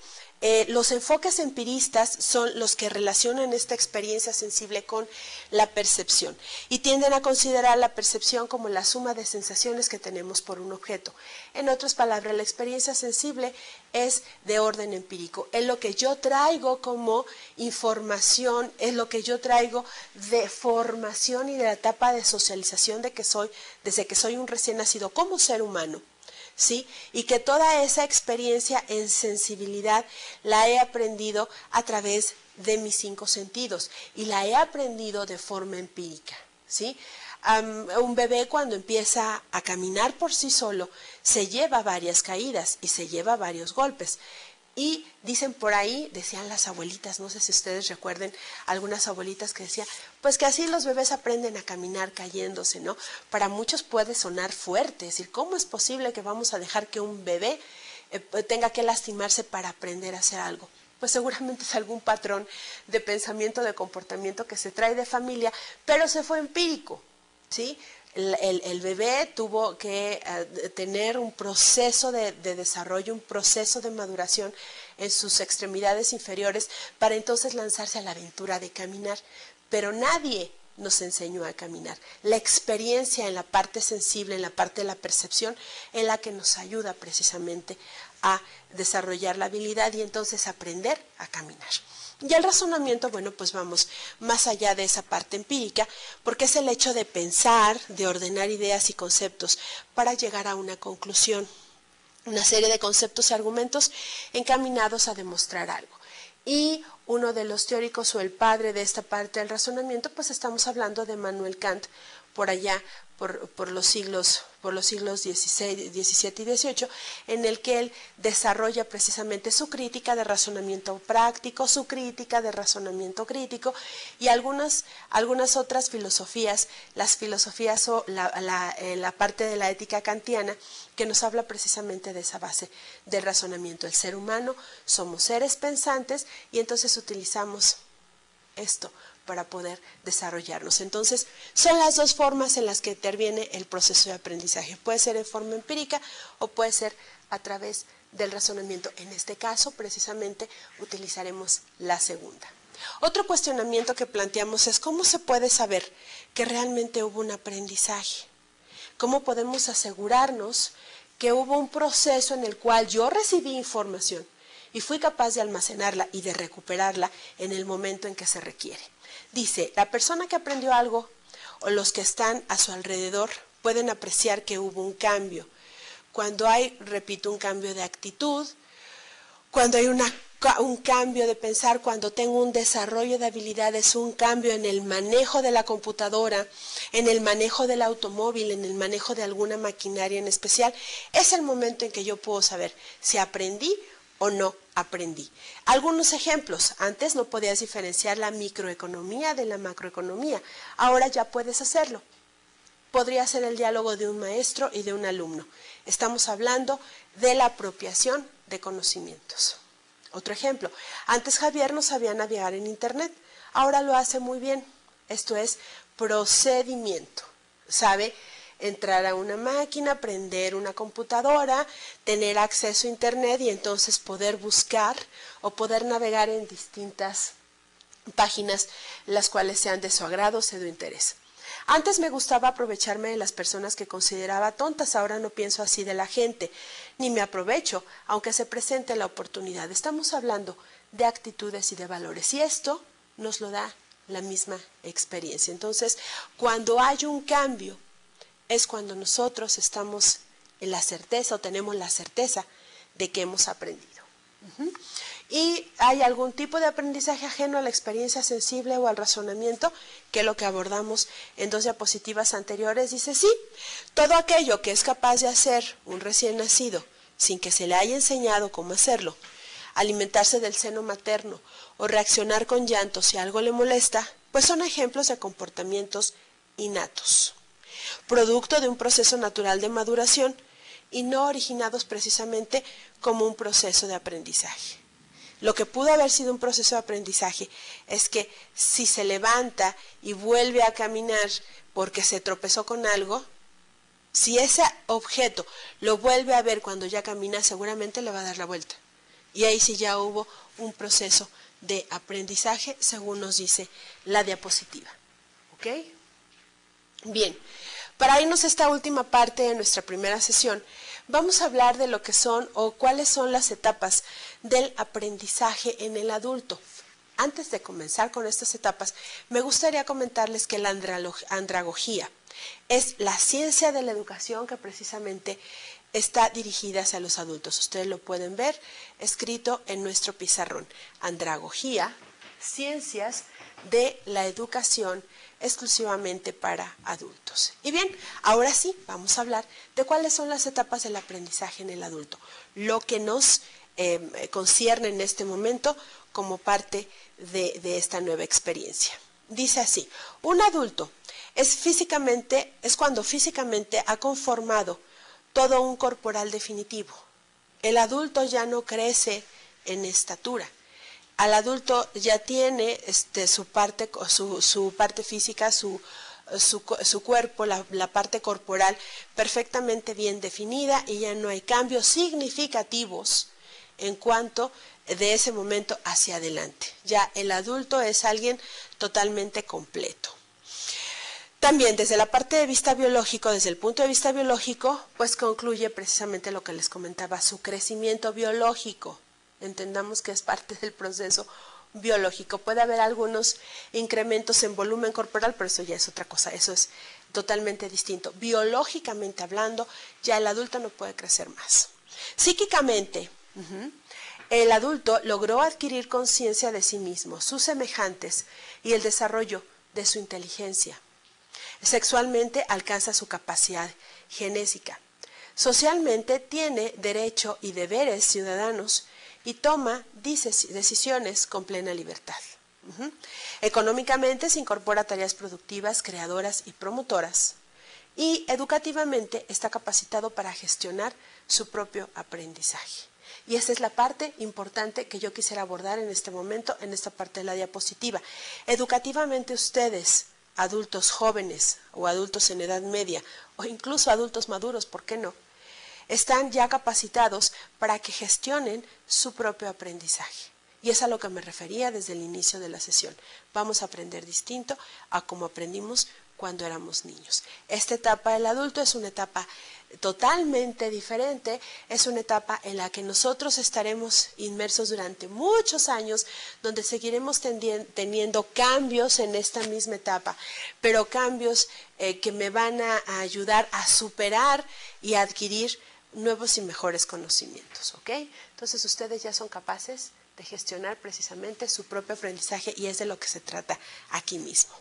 Los enfoques empiristas son los que relacionan esta experiencia sensible con la percepción y tienden a considerar la percepción como la suma de sensaciones que tenemos por un objeto. En otras palabras, la experiencia sensible es de orden empírico, es lo que yo traigo como información, es lo que yo traigo de formación y de la etapa de socialización desde que soy un recién nacido como ser humano. ¿Sí? Y que toda esa experiencia en sensibilidad la he aprendido a través de mis 5 sentidos y la he aprendido de forma empírica, ¿sí? Un bebé cuando empieza a caminar por sí solo se lleva varias caídas y se lleva varios golpes. Y dicen por ahí, decían las abuelitas, no sé si ustedes recuerden, algunas abuelitas que decían, pues que así los bebés aprenden a caminar cayéndose, ¿no? Para muchos puede sonar fuerte, es decir, ¿cómo es posible que vamos a dejar que un bebé tenga que lastimarse para aprender a hacer algo? Pues seguramente es algún patrón de pensamiento, de comportamiento que se trae de familia, pero se fue empírico, ¿sí? El bebé tuvo que tener un proceso de desarrollo, un proceso de maduración en sus extremidades inferiores para entonces lanzarse a la aventura de caminar. Pero nadie nos enseñó a caminar. La experiencia en la parte sensible, en la parte de la percepción, es la que nos ayuda precisamente a desarrollar la habilidad y entonces aprender a caminar. Y el razonamiento, bueno, pues vamos más allá de esa parte empírica, porque es el hecho de pensar, de ordenar ideas y conceptos para llegar a una conclusión, una serie de conceptos y argumentos encaminados a demostrar algo. Y uno de los teóricos o el padre de esta parte del razonamiento, pues estamos hablando de Immanuel Kant, por allá, por los siglos XVI, XVII y XVIII, en el que él desarrolla precisamente su crítica de razonamiento práctico, su crítica de razonamiento crítico y algunas otras filosofías, las filosofías o la parte de la ética kantiana, que nos habla precisamente de esa base del razonamiento. El ser humano, somos seres pensantes y entonces utilizamos esto para poder desarrollarnos. Entonces, son las dos formas en las que interviene el proceso de aprendizaje. Puede ser en forma empírica o puede ser a través del razonamiento. En este caso, precisamente, utilizaremos la segunda. Otro cuestionamiento que planteamos es ¿cómo se puede saber que realmente hubo un aprendizaje? ¿Cómo podemos asegurarnos que hubo un proceso en el cual yo recibí información y fui capaz de almacenarla y de recuperarla en el momento en que se requiere? Dice, la persona que aprendió algo o los que están a su alrededor pueden apreciar que hubo un cambio. Cuando hay, repito, un cambio de actitud, cuando hay un cambio de pensar, cuando tengo un desarrollo de habilidades, un cambio en el manejo de la computadora, en el manejo del automóvil, en el manejo de alguna maquinaria en especial, es el momento en que yo puedo saber si aprendí o no aprendí. Algunos ejemplos. Antes no podías diferenciar la microeconomía de la macroeconomía. Ahora ya puedes hacerlo. Podría ser el diálogo de un maestro y de un alumno. Estamos hablando de la apropiación de conocimientos. Otro ejemplo. Antes Javier no sabía navegar en Internet. Ahora lo hace muy bien. Esto es procedimiento. Sabe entrar a una máquina, prender una computadora, tener acceso a Internet y entonces poder buscar o poder navegar en distintas páginas las cuales sean de su agrado o de su interés. Antes me gustaba aprovecharme de las personas que consideraba tontas, ahora no pienso así de la gente, ni me aprovecho, aunque se presente la oportunidad. Estamos hablando de actitudes y de valores y esto nos lo da la misma experiencia. Entonces, cuando hay un cambio, es cuando nosotros estamos en la certeza o tenemos la certeza de que hemos aprendido. ¿Y hay algún tipo de aprendizaje ajeno a la experiencia sensible o al razonamiento? Que es lo que abordamos en 2 diapositivas anteriores. Dice, sí, todo aquello que es capaz de hacer un recién nacido sin que se le haya enseñado cómo hacerlo, alimentarse del seno materno o reaccionar con llanto si algo le molesta, pues son ejemplos de comportamientos innatos, producto de un proceso natural de maduración y no originados precisamente como un proceso de aprendizaje. Lo que pudo haber sido un proceso de aprendizaje es que si se levanta y vuelve a caminar porque se tropezó con algo, si ese objeto lo vuelve a ver cuando ya camina, seguramente le va a dar la vuelta Y ahí sí ya hubo un proceso de aprendizaje, según nos dice la diapositiva. ¿Ok? Bien, para irnos a esta última parte de nuestra primera sesión, vamos a hablar de lo que son o cuáles son las etapas del aprendizaje en el adulto. Antes de comenzar con estas etapas, me gustaría comentarles que la andragogía es la ciencia de la educación que precisamente está dirigida hacia los adultos. Ustedes lo pueden ver escrito en nuestro pizarrón. Andragogía, ciencias de la educación exclusivamente para adultos. Y bien, ahora sí, vamos a hablar de cuáles son las etapas del aprendizaje en el adulto, lo que nos concierne en este momento como parte de esta nueva experiencia. Dice así, un adulto es cuando físicamente ha conformado todo un corporal definitivo. El adulto ya no crece en estatura. Al adulto ya tiene su parte física, su cuerpo, la parte corporal perfectamente bien definida y ya no hay cambios significativos en cuanto de ese momento hacia adelante. Ya el adulto es alguien totalmente completo. También desde la parte de vista biológico, desde el punto de vista biológico, pues concluye precisamente lo que les comentaba, su crecimiento biológico. Entendamos que es parte del proceso biológico. Puede haber algunos incrementos en volumen corporal, pero eso ya es otra cosa, eso es totalmente distinto. Biológicamente hablando, ya el adulto no puede crecer más. Psíquicamente, el adulto logró adquirir conciencia de sí mismo, sus semejantes y el desarrollo de su inteligencia. Sexualmente alcanza su capacidad genésica. Socialmente tiene derecho y deberes ciudadanos y toma decisiones con plena libertad. Económicamente se incorpora a tareas productivas, creadoras y promotoras. Y educativamente está capacitado para gestionar su propio aprendizaje. Y esa es la parte importante que yo quisiera abordar en este momento, en esta parte de la diapositiva. Educativamente ustedes, adultos jóvenes o adultos en edad media o incluso adultos maduros, ¿por qué no?, están ya capacitados para que gestionen su propio aprendizaje. Y es a lo que me refería desde el inicio de la sesión. Vamos a aprender distinto a como aprendimos cuando éramos niños. Esta etapa del adulto es una etapa totalmente diferente, es una etapa en la que nosotros estaremos inmersos durante muchos años, donde seguiremos teniendo cambios en esta misma etapa, pero cambios que me van a ayudar a superar y a adquirir nuevos y mejores conocimientos, ¿ok? Entonces ustedes ya son capaces de gestionar precisamente su propio aprendizaje y es de lo que se trata aquí mismo.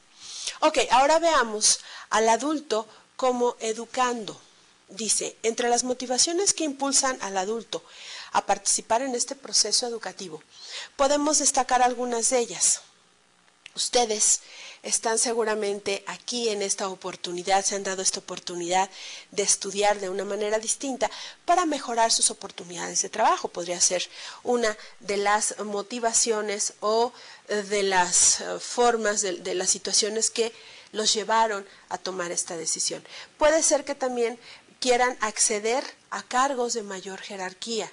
Ok, ahora veamos al adulto como educando. Dice, entre las motivaciones que impulsan al adulto a participar en este proceso educativo, podemos destacar algunas de ellas. Ustedes están seguramente aquí en esta oportunidad, se han dado esta oportunidad de estudiar de una manera distinta para mejorar sus oportunidades de trabajo. Podría ser una de las motivaciones o de las formas, de las situaciones que los llevaron a tomar esta decisión. Puede ser que también quieran acceder a cargos de mayor jerarquía.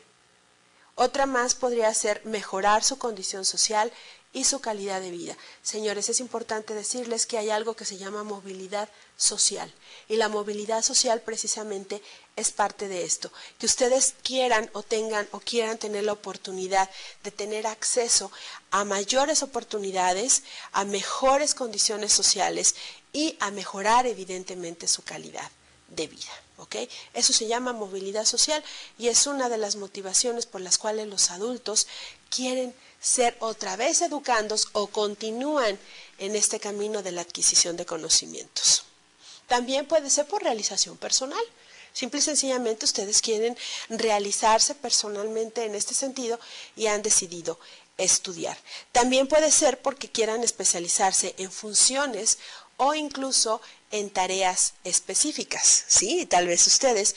Otra más podría ser mejorar su condición social y su calidad de vida. Señores, es importante decirles que hay algo que se llama movilidad social y la movilidad social precisamente es parte de esto, que ustedes quieran o quieran tener la oportunidad de tener acceso a mayores oportunidades, a mejores condiciones sociales y a mejorar evidentemente su calidad de vida. ¿Okay? Eso se llama movilidad social y es una de las motivaciones por las cuales los adultos quieren ser otra vez educandos o continúan en este camino de la adquisición de conocimientos. También puede ser por realización personal. Simple y sencillamente ustedes quieren realizarse personalmente en este sentido y han decidido estudiar. También puede ser porque quieran especializarse en funciones o incluso en tareas específicas, ¿sí? Tal vez ustedes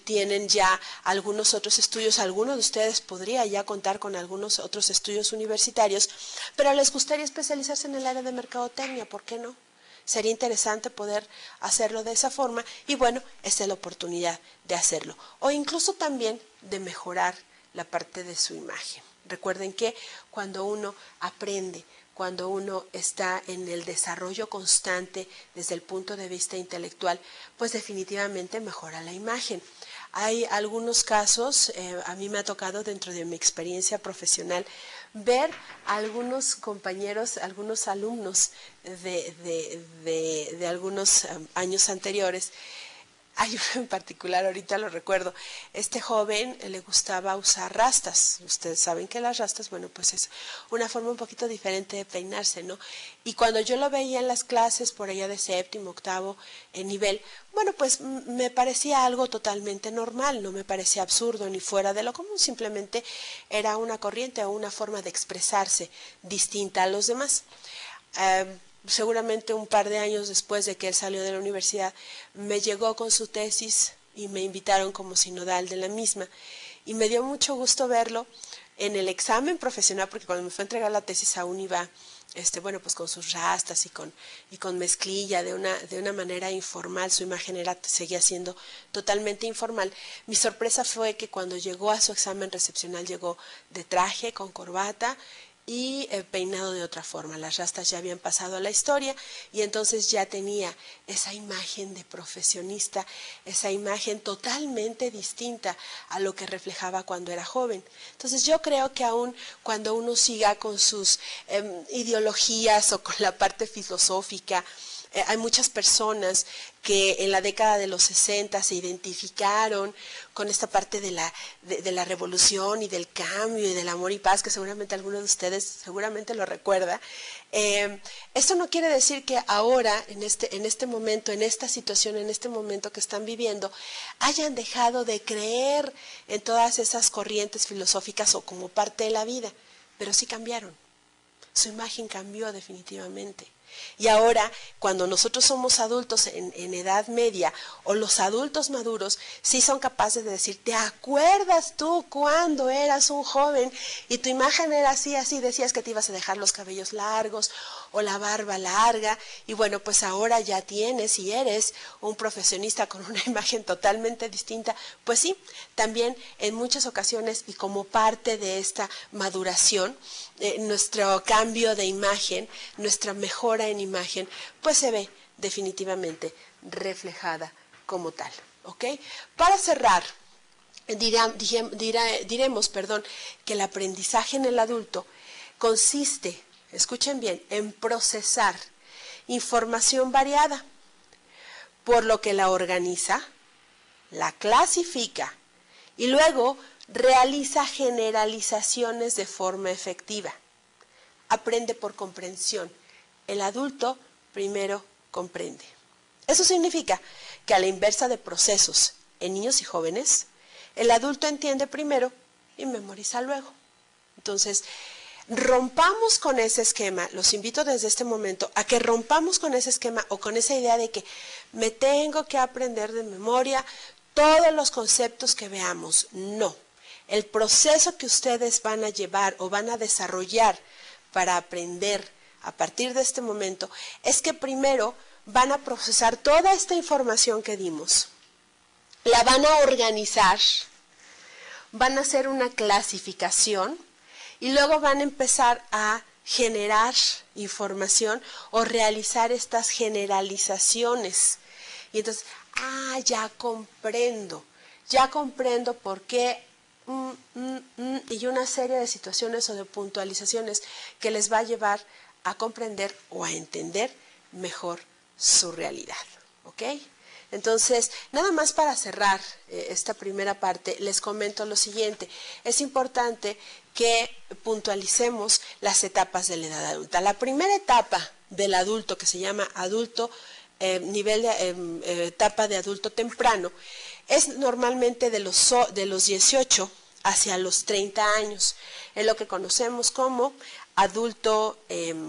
tienen ya algunos otros estudios, alguno de ustedes podría ya contar con algunos otros estudios universitarios, pero les gustaría especializarse en el área de mercadotecnia, ¿por qué no? Sería interesante poder hacerlo de esa forma y bueno, esta es la oportunidad de hacerlo. O incluso también de mejorar la parte de su imagen. Recuerden que cuando uno aprende, cuando uno está en el desarrollo constante desde el punto de vista intelectual, pues definitivamente mejora la imagen. Hay algunos casos, a mí me ha tocado dentro de mi experiencia profesional, ver a algunos compañeros, algunos alumnos de algunos años anteriores. Hay uno en particular, ahorita lo recuerdo, este joven le gustaba usar rastas. Ustedes saben que las rastas, bueno, pues es una forma un poquito diferente de peinarse, ¿no? Y cuando yo lo veía en las clases por allá de séptimo, octavo nivel, bueno, pues me parecía algo totalmente normal, no me parecía absurdo ni fuera de lo común, simplemente era una corriente o una forma de expresarse distinta a los demás. Seguramente un par de años después de que él salió de la universidad, me llegó con su tesis y me invitaron como sinodal de la misma. Y me dio mucho gusto verlo en el examen profesional, porque cuando me fue a entregar la tesis aún iba, bueno, pues con sus rastas y con mezclilla, de una manera informal. Su imagen seguía siendo totalmente informal. Mi sorpresa fue que cuando llegó a su examen recepcional llegó de traje, con corbata, y peinado de otra forma. Las rastas ya habían pasado a la historia y entonces ya tenía esa imagen de profesionista, esa imagen totalmente distinta a lo que reflejaba cuando era joven. Entonces yo creo que aún cuando uno siga con sus ideologías o con la parte filosófica, hay muchas personas que en la década de los 60 se identificaron con esta parte de la revolución y del cambio y del amor y paz, que seguramente alguno de ustedes seguramente lo recuerda. Esto no quiere decir que ahora, en este momento, en esta situación, en este momento que están viviendo, hayan dejado de creer en todas esas corrientes filosóficas o como parte de la vida, pero sí cambiaron. Su imagen cambió definitivamente. Y ahora, cuando nosotros somos adultos en edad media o los adultos maduros, sí son capaces de decir, ¿te acuerdas tú cuando eras un joven y tu imagen era así, así, decías que te ibas a dejar los cabellos largos o la barba larga? Y bueno, pues ahora ya tienes y eres un profesionista con una imagen totalmente distinta. Pues sí, también en muchas ocasiones y como parte de esta maduración, nuestro cambio de imagen, nuestra mejora en imagen, pues se ve definitivamente reflejada como tal, ¿ok? Para cerrar, diremos que el aprendizaje en el adulto consiste, escuchen bien, en procesar información variada, por lo que la organiza, la clasifica y luego realiza generalizaciones de forma efectiva. Aprende por comprensión. El adulto primero comprende. Eso significa que a la inversa de procesos en niños y jóvenes, el adulto entiende primero y memoriza luego. Entonces, rompamos con ese esquema. Los invito desde este momento a que rompamos con ese esquema o con esa idea de que me tengo que aprender de memoria todos los conceptos que veamos. No. El proceso que ustedes van a llevar o van a desarrollar para aprender a partir de este momento es que primero van a procesar toda esta información que dimos, la van a organizar, van a hacer una clasificación y luego van a empezar a generar información o realizar estas generalizaciones. Y entonces, ya comprendo por qué y una serie de situaciones o de puntualizaciones que les va a llevar a comprender o a entender mejor su realidad, ¿ok? Entonces, nada más para cerrar esta primera parte, les comento lo siguiente. Es importante que puntualicemos las etapas de la edad adulta. La primera etapa del adulto, que se llama adulto, etapa de adulto temprano, es normalmente de los 18 hacia los 30 años. Es lo que conocemos como adulto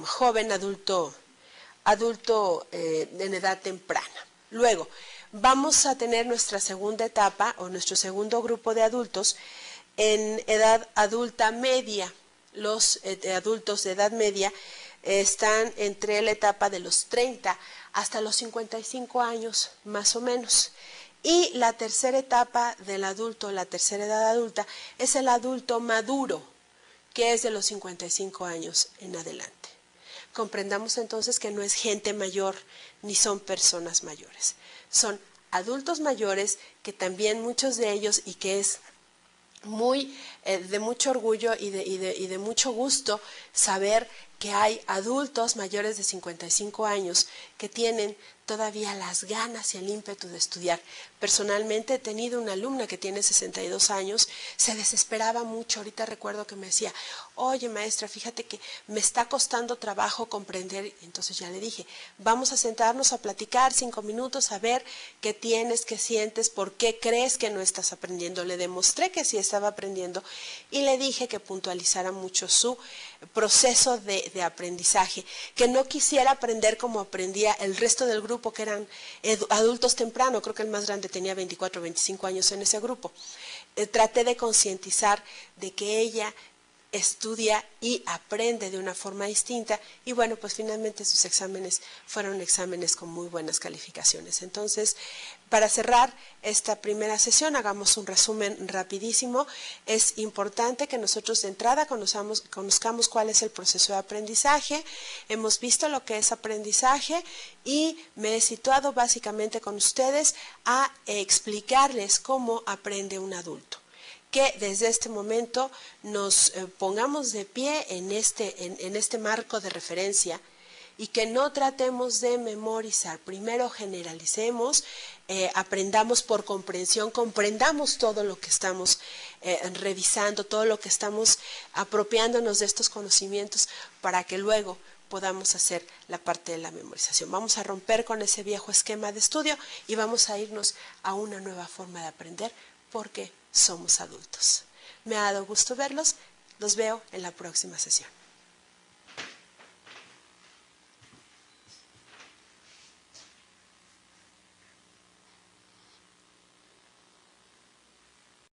joven, adulto en edad temprana. Luego, vamos a tener nuestra segunda etapa o nuestro segundo grupo de adultos en edad adulta media. Los adultos de edad media están entre la etapa de los 30 hasta los 55 años, más o menos. Y la tercera etapa del adulto, la tercera edad adulta, es el adulto maduro, que es de los 55 años en adelante. Comprendamos entonces que no es gente mayor ni son personas mayores. Son adultos mayores que también muchos de ellos, y que es de mucho orgullo y de mucho gusto saber que hay adultos mayores de 55 años que tienen todavía las ganas y el ímpetu de estudiar. Personalmente he tenido una alumna que tiene 62 años, se desesperaba mucho. Ahorita recuerdo que me decía, oye maestra, fíjate que me está costando trabajo comprender. Entonces ya le dije, vamos a sentarnos a platicar 5 minutos, a ver qué tienes, qué sientes, por qué crees que no estás aprendiendo. Le demostré que sí estaba aprendiendo y le dije que puntualizara mucho su proceso de aprendizaje, que no quisiera aprender como aprendía el resto del grupo, que eran adultos temprano. Creo que el más grande tenía 24 o 25 años en ese grupo. Traté de concientizar de que ella estudia y aprende de una forma distinta, y bueno, pues finalmente sus exámenes fueron exámenes con muy buenas calificaciones. Entonces, para cerrar esta primera sesión, hagamos un resumen rapidísimo. Es importante que nosotros de entrada conozcamos cuál es el proceso de aprendizaje. Hemos visto lo que es aprendizaje y me he situado básicamente con ustedes a explicarles cómo aprende un adulto. Que desde este momento nos pongamos de pie en este marco de referencia y que no tratemos de memorizar. Primero generalicemos, aprendamos por comprensión, comprendamos todo lo que estamos revisando, todo lo que estamos apropiándonos de estos conocimientos, para que luego podamos hacer la parte de la memorización. Vamos a romper con ese viejo esquema de estudio y vamos a irnos a una nueva forma de aprender, porque somos adultos. Me ha dado gusto verlos, los veo en la próxima sesión.